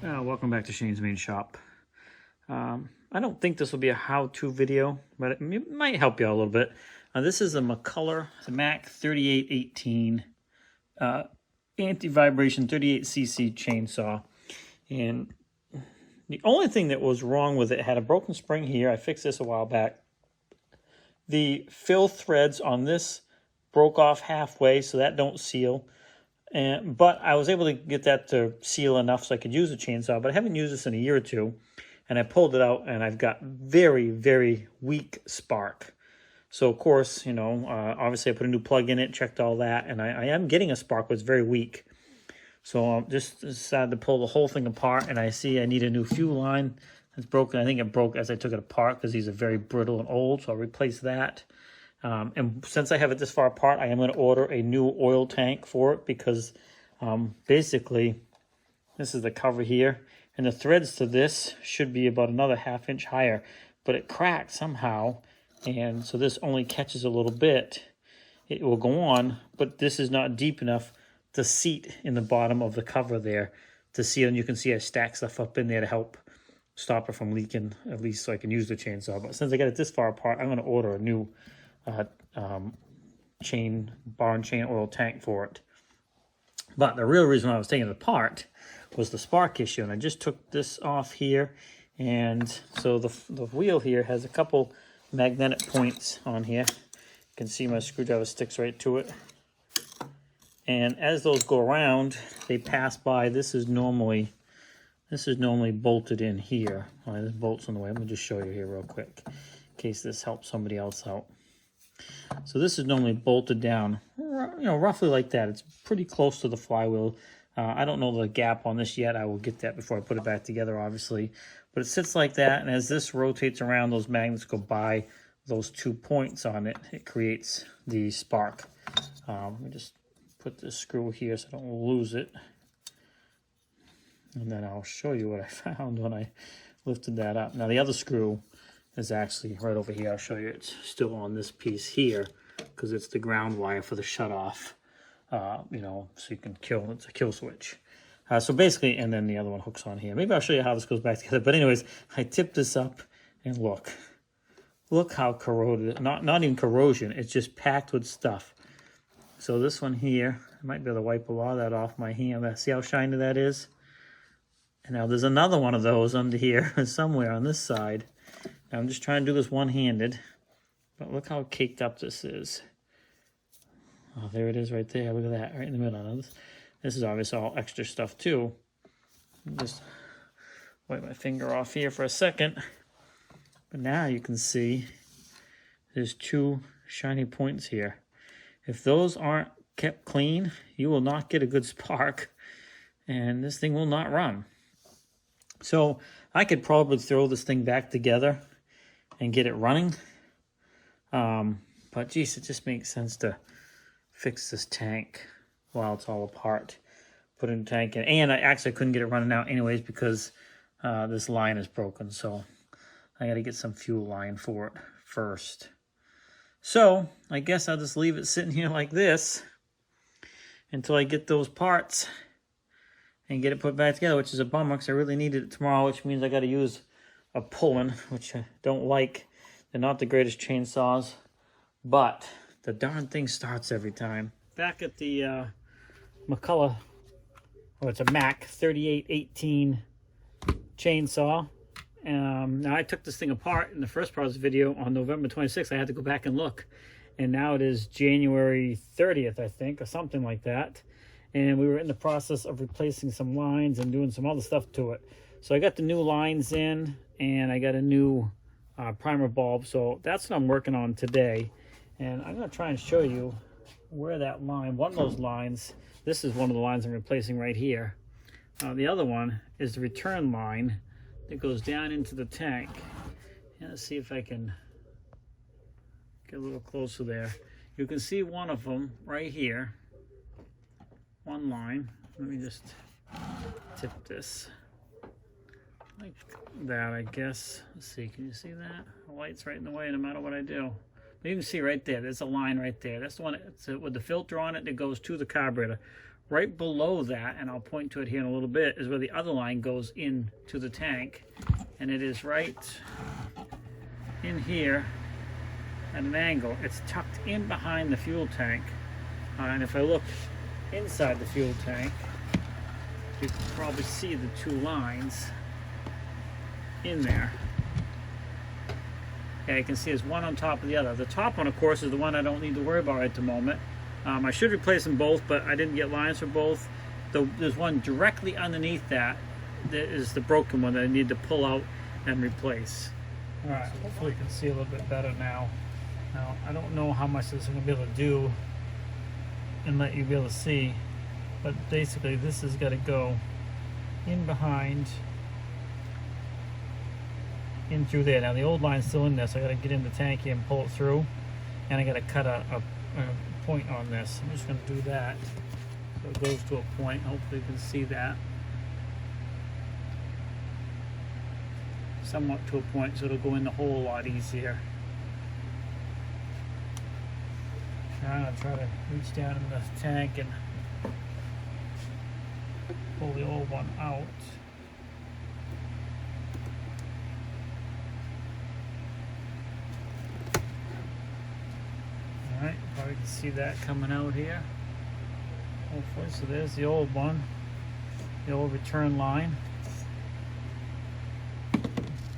Welcome back to Shane's Main Shop. I don't think this will be a how-to video, but it might help you out a little bit. This is a McCulloch, it's a Mac 3818 anti-vibration 38cc chainsaw. And the only thing that was wrong with it had a broken spring here. I fixed this a while back. The fill threads on this broke off halfway, so that don't seal. But I was able to get that to seal enough so I could use the chainsaw, but I haven't used this in a year or two. And I pulled it out, and I've got very, very weak spark. So, of course, you know, obviously I put a new plug in it, checked all that, and I am getting a spark, but it's very weak. So I just decided to pull the whole thing apart, and I see I need a new fuel line. It's broken. I think it broke as I took it apart because these are very brittle and old, so I'll replace that. And since I have it this far apart, I am going to order a new oil tank for it because basically this is the cover here. And the threads to this should be about another ½ inch higher, but it cracked somehow. And so this only catches a little bit. It will go on, but this is not deep enough to seat in the bottom of the cover there to seal. And you can see I stacked stuff up in there to help stop it from leaking, at least so I can use the chainsaw. But since I got it this far apart, I'm going to order a new barn chain oil tank for it. But the real reason I was taking it apart was the spark issue, and I just took this off here, and so the wheel here has a couple magnetic points on here. You can see my screwdriver sticks right to it, and as those go around, they pass by. This is normally bolted in here. All right, this bolt's in the way. Let me just show you here real quick in case this helps somebody else out. So this is normally bolted down, you know, roughly like that. It's pretty close to the flywheel. I don't know the gap on this yet. I will get that before I put it back together, obviously. But it sits like that, and as this rotates around, those magnets go by those 2 points on it. It creates the spark. Let me just put this screw here so I don't lose it. And then I'll show you what I found when I lifted that up. Now, the other screw is actually right over here. I'll show you. It's still on this piece here because it's the ground wire for the shutoff. You know, so you can kill. It's a kill switch. So basically, and then the other one hooks on here. Maybe I'll show you how this goes back together. But anyways, I tipped this up, and look how corroded. Not even corrosion. It's just packed with stuff. So this one here, I might be able to wipe a lot of that off my hand. See how shiny that is? And now there's another one of those under here somewhere on this side. Now I'm just trying to do this one-handed, but look how caked up this is. Oh, there it is right there. Look at that, right in the middle. Now this is obviously all extra stuff too. Just wipe my finger off here for a second. But now you can see there's 2 shiny points here. If those aren't kept clean, you will not get a good spark, and this thing will not run. So I could probably throw this thing back together and get it running. But geez, it just makes sense to fix this tank while it's all apart. Put in a tank in, and I actually couldn't get it running out anyways because this line is broken. So I got to get some fuel line for it first. So I guess I'll just leave it sitting here like this until I get those parts and get it put back together, which is a bummer because I really needed it tomorrow, which means I got to use a pullman, which I don't like. They're not the greatest chainsaws, but the darn thing starts every time. Back at the McCulloch, it's a Mac 3818 chainsaw. Now I took this thing apart in the first part of this video on November 26th. I had to go back and look, and now it is January 30th, I think, or something like that. And we were in the process of replacing some lines and doing some other stuff to it. So I got the new lines in, and I got a new primer bulb. So that's what I'm working on today. And I'm going to try and show you where that line, one of those lines, this is one of the lines I'm replacing right here. The other one is the return line that goes down into the tank. And let's see if I can get a little closer there. You can see one of them right here. One line. Let me just tip this like that, I guess. Let's see, can you see that? The light's right in the way no matter what I do. But you can see right there, there's a line right there. That's the one with the filter on it that goes to the carburetor. right below that, and I'll point to it here in a little bit, is where the other line goes into the tank. And it is right in here at an angle. It's tucked in behind the fuel tank. And if I look inside the fuel tank, you can probably see the two lines in there. Yeah, you can see there's one on top of the other. The top one, of course, is the one I don't need to worry about at the moment. I should replace them both, but I didn't get lines for both. There's one directly underneath that is the broken one that I need to pull out and replace. All right, hopefully you can see a little bit better now. Now, I don't know how much this is going to be able to do and let you be able to see, but basically this has got to go in behind, in through there. Now the old line's still in there, so I got to get in the tank here and pull it through, and I got to cut a point on this. I'm just going to do that so it goes to a point. Hopefully you can see that somewhat to a point, so it'll go in the hole a lot easier. Now I'm going to try to reach down in the tank and pull the old one out. Alright, probably can see that coming out here. Hopefully, so there's the old one, the old return line.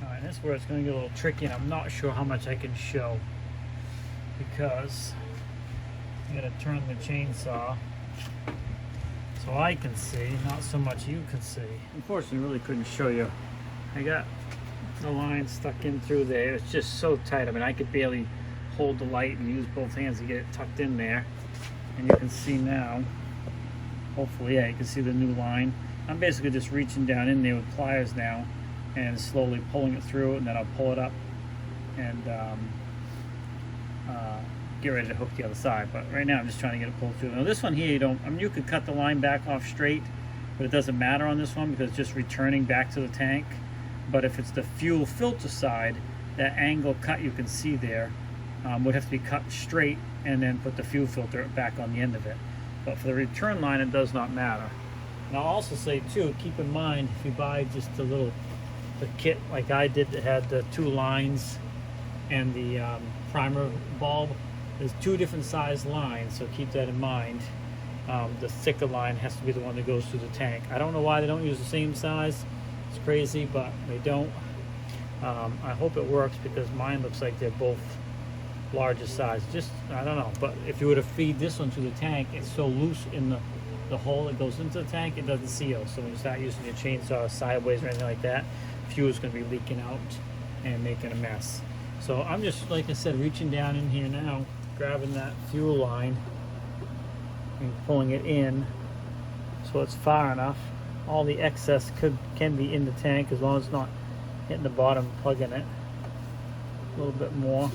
Alright, that's where it's going to get a little tricky, and I'm not sure how much I can show because I'm going to turn the chainsaw so I can see, not so much you can see. Unfortunately, I really couldn't show you. I got the line stuck in through there. It's just so tight. I mean, I could barely hold the light and use both hands to get it tucked in there. And you can see now, hopefully, yeah, you can see the new line. I'm basically just reaching down in there with pliers now and slowly pulling it through, and then I'll pull it up and get ready to hook the other side. But right now I'm just trying to get it pulled through. Now this one here, you don't, I mean, you could cut the line back off straight, but it doesn't matter on this one because it's just returning back to the tank. But if it's the fuel filter side, that angle cut you can see there would have to be cut straight and then put the fuel filter back on the end of it. But for the return line, it does not matter. And I'll also say too, keep in mind if you buy just the kit like I did that had the two lines and the primer bulb, there's two different size lines, so keep that in mind. The thicker line has to be the one that goes through the tank. I don't know why they don't use the same size. It's crazy, but they don't. I hope it works because mine looks like they're both larger size. Just, I don't know, but if you were to feed this one to the tank, it's so loose in the hole that goes into the tank, it doesn't seal. So when you start using your chainsaw sideways or anything like that, fuel is going to be leaking out and making a mess. So I'm just, like I said, reaching down in here now, grabbing that fuel line and pulling it in so it's far enough. All the excess can be in the tank as long as it's not hitting the bottom, plugging it a little bit more.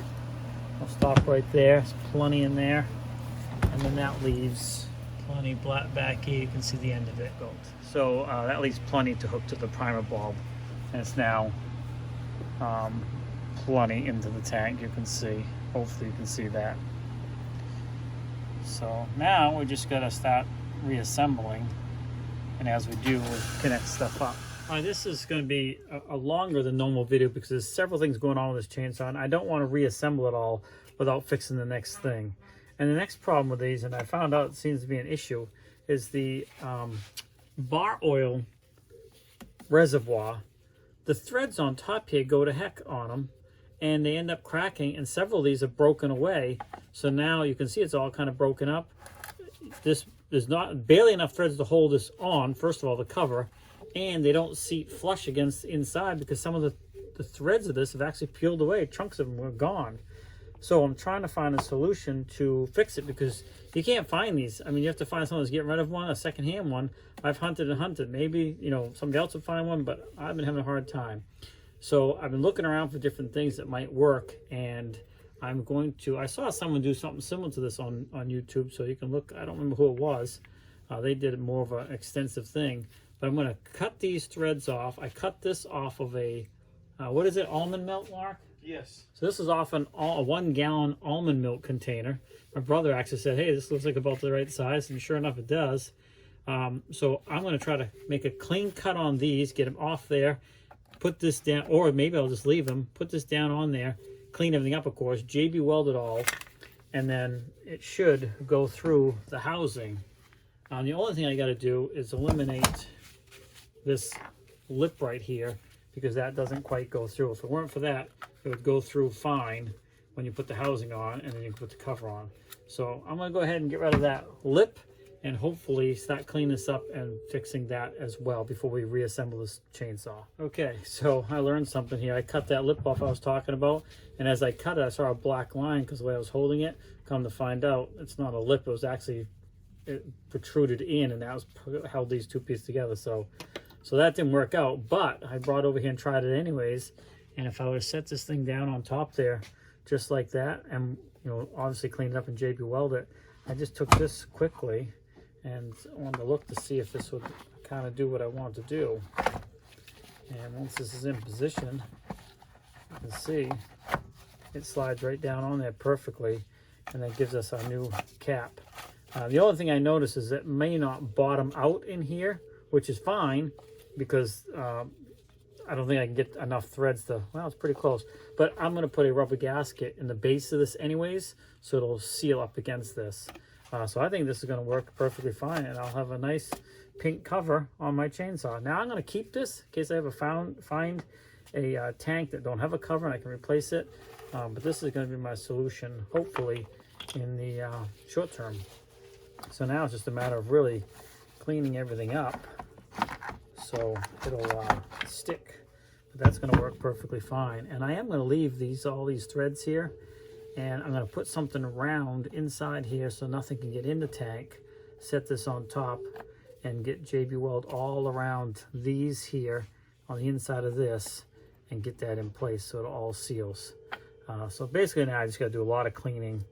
I'll stop right there. There's plenty in there, and then that leaves plenty back here. You can see the end of it goes. So that leaves plenty to hook to the primer bulb, and it's now plenty into the tank. You can see. Hopefully, you can see that. So now we just got to start reassembling, and as we do, we'll connect stuff up. All right, this is going to be a longer than normal video because there's several things going on with this chainsaw, and I don't want to reassemble it all without fixing the next thing. And the next problem with these, and I found out it seems to be an issue, is the bar oil reservoir. The threads on top here go to heck on them, and they end up cracking, and several of these are broken away. So now you can see it's all kind of broken up. There's not barely enough threads to hold this on, first of all, the cover, and they don't seat flush against the inside because some of the threads of this have actually peeled away. Chunks of them were gone. So I'm trying to find a solution to fix it because you can't find these. I mean, you have to find someone who's getting rid of one, a secondhand one. I've hunted and hunted. Maybe, you know, somebody else will find one, but I've been having a hard time. So I've been looking around for different things that might work, and I'm going to, I saw someone do something similar to this on YouTube, so you can look. I don't remember who it was. They did more of an extensive thing. But I'm going to cut these threads off. I cut this off of a, what is it, almond milk, Mark? Yes. So this is off a 1 gallon almond milk container. My brother actually said, hey, this looks like about the right size, and sure enough it does. So I'm going to try to make a clean cut on these, get them off there, put this down, or maybe I'll just leave them, put this down on there, clean everything up, of course, JB weld it all, and then it should go through the housing. The only thing I got to do is eliminate this lip right here, because that doesn't quite go through. If it weren't for that, it would go through fine when you put the housing on, and then you can put the cover on. So I'm going to go ahead and get rid of that lip, and hopefully start cleaning this up and fixing that as well before we reassemble this chainsaw. Okay, so I learned something here. I cut that lip off I was talking about, and as I cut it, I saw a black line because the way I was holding it. Come to find out, it's not a lip. It was actually, it protruded in, and that was held these two pieces together. So that didn't work out, but I brought it over here and tried it anyways. And if I would have set this thing down on top there, just like that, and obviously cleaned it up and JB weld it, I just took this quickly and wanted to look to see if this would kind of do what I want to do. And once this is in position, you can see it slides right down on there perfectly, and that gives us our new cap. The only thing I noticed is it may not bottom out in here, which is fine, because I don't think I can get enough threads to, well, it's pretty close. But I'm going to put a rubber gasket in the base of this anyways, so it'll seal up against this. So I think this is going to work perfectly fine, and I'll have a nice pink cover on my chainsaw. Now I'm going to keep this in case I ever find a tank that don't have a cover and I can replace it. But this is going to be my solution, hopefully, in the short term. So now it's just a matter of really cleaning everything up so it'll stick. But that's going to work perfectly fine. And I am going to leave all these threads here. And I'm going to put something round inside here so nothing can get in the tank. Set this on top and get JB Weld all around these here on the inside of this and get that in place so it all seals. So basically now I just got to do a lot of cleaning,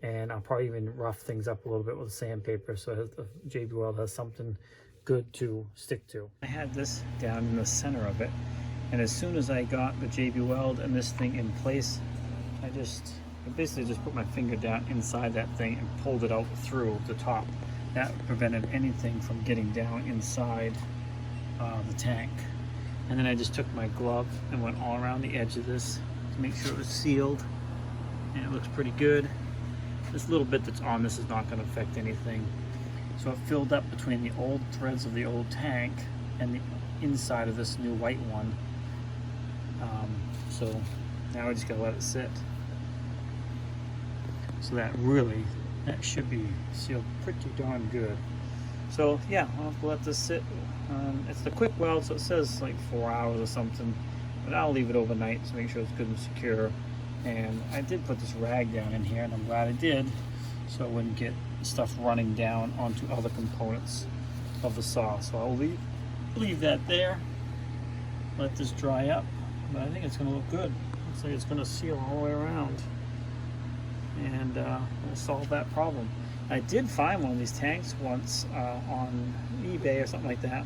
and I'll probably even rough things up a little bit with sandpaper so the JB Weld has something good to stick to. I had this down in the center of it, and as soon as I got the JB Weld and this thing in place, I basically just put my finger down inside that thing and pulled it out through the top. That prevented anything from getting down inside the tank. And then I just took my glove and went all around the edge of this to make sure it was sealed, and it looks pretty good. This little bit that's on this is not going to affect anything. So it filled up between the old threads of the old tank and the inside of this new white one. So now I just gotta let it sit. So that should be sealed pretty darn good. So yeah, I'll have to let this sit. It's the quick weld, so it says like 4 hours or something, but I'll leave it overnight to make sure it's good and secure. And I did put this rag down in here, and I'm glad I did, so I wouldn't get stuff running down onto other components of the saw. So I'll leave that there, let this dry up, but I think it's going to look good. Looks like it's going to seal all the way around, and we'll solve that problem. I did find one of these tanks once on eBay or something like that.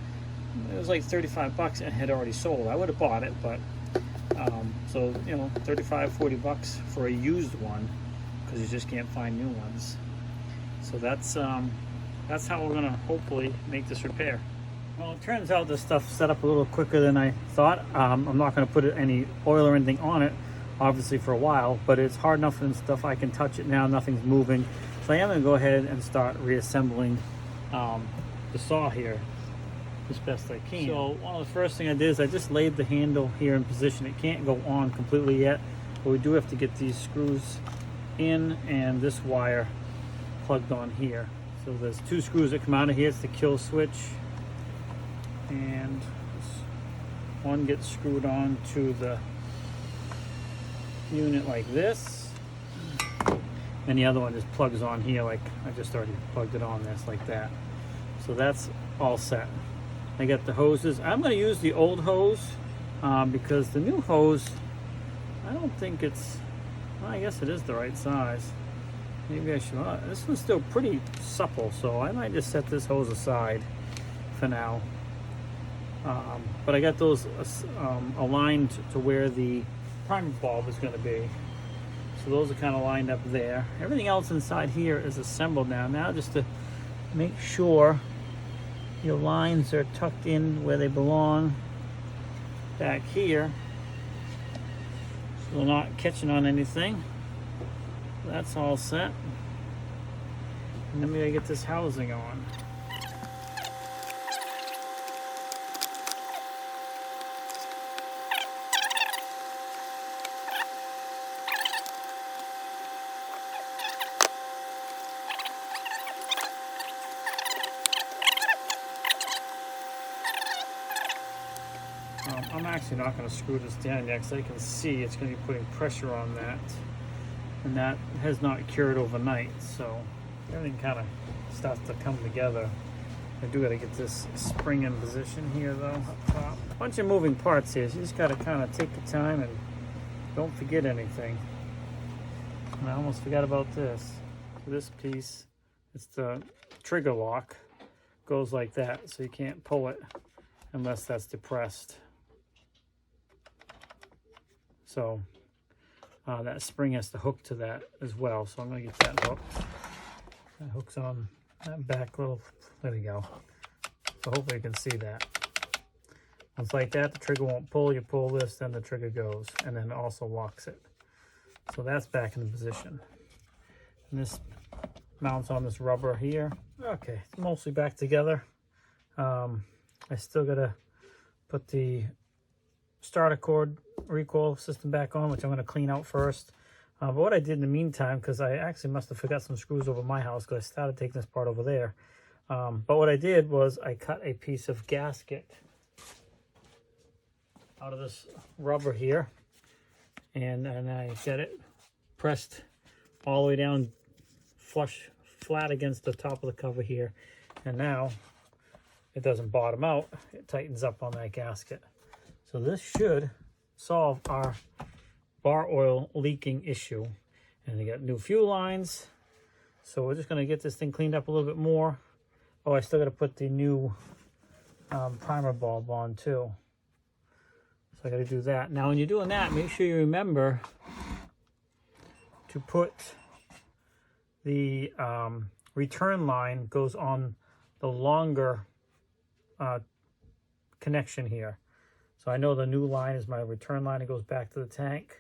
It was like 35 bucks and had already sold. I would have bought it, but so 35, 40 bucks for a used one, because you just can't find new ones. So that's how we're gonna hopefully make this repair. Well, it turns out this stuff set up a little quicker than I thought. I'm not gonna put any oil or anything on it, obviously, for a while, but it's hard enough and stuff. I can touch it now, nothing's moving. So I am gonna go ahead and start reassembling the saw here as best I can. So one of the first thing I did is I just laid the handle here in position. It can't go on completely yet, but we do have to get these screws in and this wire plugged on here. So there's 2 screws that come out of here. It's the kill switch, and one gets screwed on to the unit like this, and the other one just plugs on here like I just already plugged it on this like that. So that's all set. I got the hoses. I'm going to use the old hose because the new hose, I don't think it's, well, I guess it is the right size. Maybe I should, this one's still pretty supple, so I might just set this hose aside for now. But I got those aligned to where the primer bulb is going to be. So those are kind of lined up there. Everything else inside here is assembled now. Now just to make sure your lines are tucked in where they belong back here, so they're not catching on anything. That's all set. And then we gotta get this housing on. I'm actually not going to screw this down yet because I can see it's going to be putting pressure on that, and that has not cured overnight, so everything kind of starts to come together. I do got to get this spring in position here though up top. A bunch of moving parts here, so you just got to kind of take your time and don't forget anything. And I almost forgot about this. So this piece, it's the trigger lock, goes like that, so you can't pull it unless that's depressed. So that spring has to hook to that as well. So I'm going to get that hooked. That hooks on that back little, there we go. So hopefully you can see that. Once like that, the trigger won't pull. You pull this, then the trigger goes, and then it also locks it. So that's back in position. And this mounts on this rubber here. Okay, it's mostly back together. I still got to put the starter cord recoil system back on, which I'm going to clean out first. But what I did in the meantime, because I actually must have forgot some screws over my house because I started taking this part over there. But what I did was I cut a piece of gasket out of this rubber here, and I got it pressed all the way down flat against the top of the cover here. And now it doesn't bottom out, it tightens up on that gasket. So this should solve our bar oil leaking issue. And we got new fuel lines, so we're just going to get this thing cleaned up a little bit more. Oh, I still got to put the new primer bulb on too, so I got to do that. Now when you're doing that, make sure you remember to put the return line goes on the longer connection here. So I know the new line is my return line. It goes back to the tank.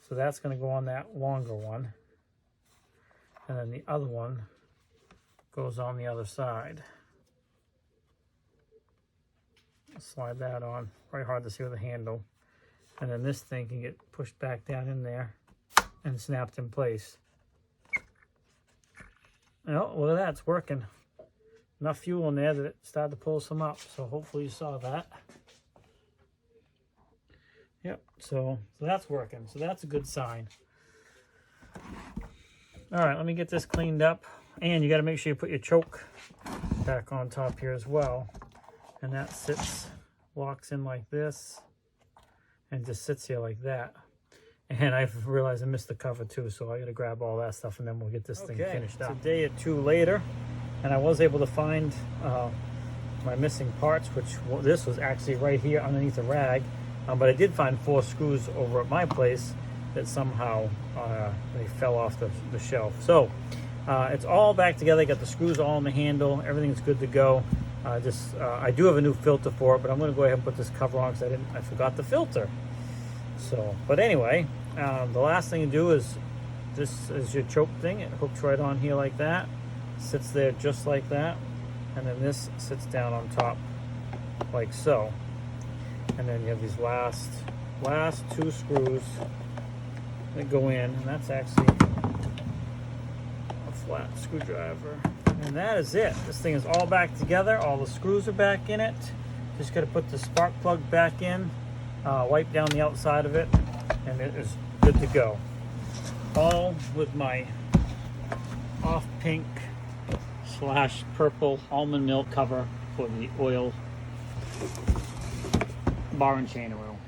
So that's going to go on that longer one. And then the other one goes on the other side. Slide that on. Very hard to see with the handle. And then this thing can get pushed back down in there and snapped in place. Oh, look at that. It's working. Enough fuel in there that it started to pull some up. So hopefully you saw that. Yep, so that's working. So that's a good sign. All right, let me get this cleaned up. And you got to make sure you put your choke back on top here as well. And that locks in like this, and just sits here like that. And I've realized I missed the cover too, so I got to grab all that stuff and then we'll get this thing finished up. It's a day or two later, and I was able to find my missing parts, which this was actually right here underneath the rag. But I did find 4 screws over at my place that somehow they fell off the shelf. So it's all back together. I got the screws all on the handle. Everything's good to go. I do have a new filter for it, but I'm going to go ahead and put this cover on because I forgot the filter. So, but anyway, the last thing to do is, this is your choke thing. It hooks right on here like that, sits there just like that, and then this sits down on top like so. And then you have these last 2 screws that go in, and that's actually a flat screwdriver. And that is it. This thing is all back together. All the screws are back in it. Just got to put the spark plug back in, wipe down the outside of it, and it is good to go. All with my off pink / purple almond milk cover for the oil, bar and chain oil.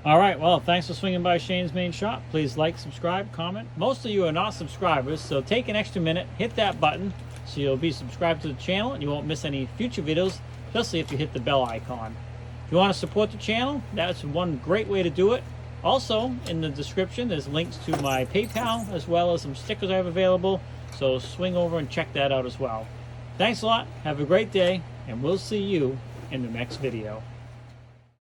All right, well, thanks for swinging by Shane's Main Shop. Please like, subscribe, comment. Most of you are not subscribers, so take an extra minute, hit that button so you'll be subscribed to the channel and you won't miss any future videos, especially if you hit the bell icon. If you want to support the channel, that's one great way to do it. Also, in the description, there's links to my PayPal as well as some stickers I have available, so swing over and check that out as well. Thanks a lot. Have a great day, and we'll see you in the next video.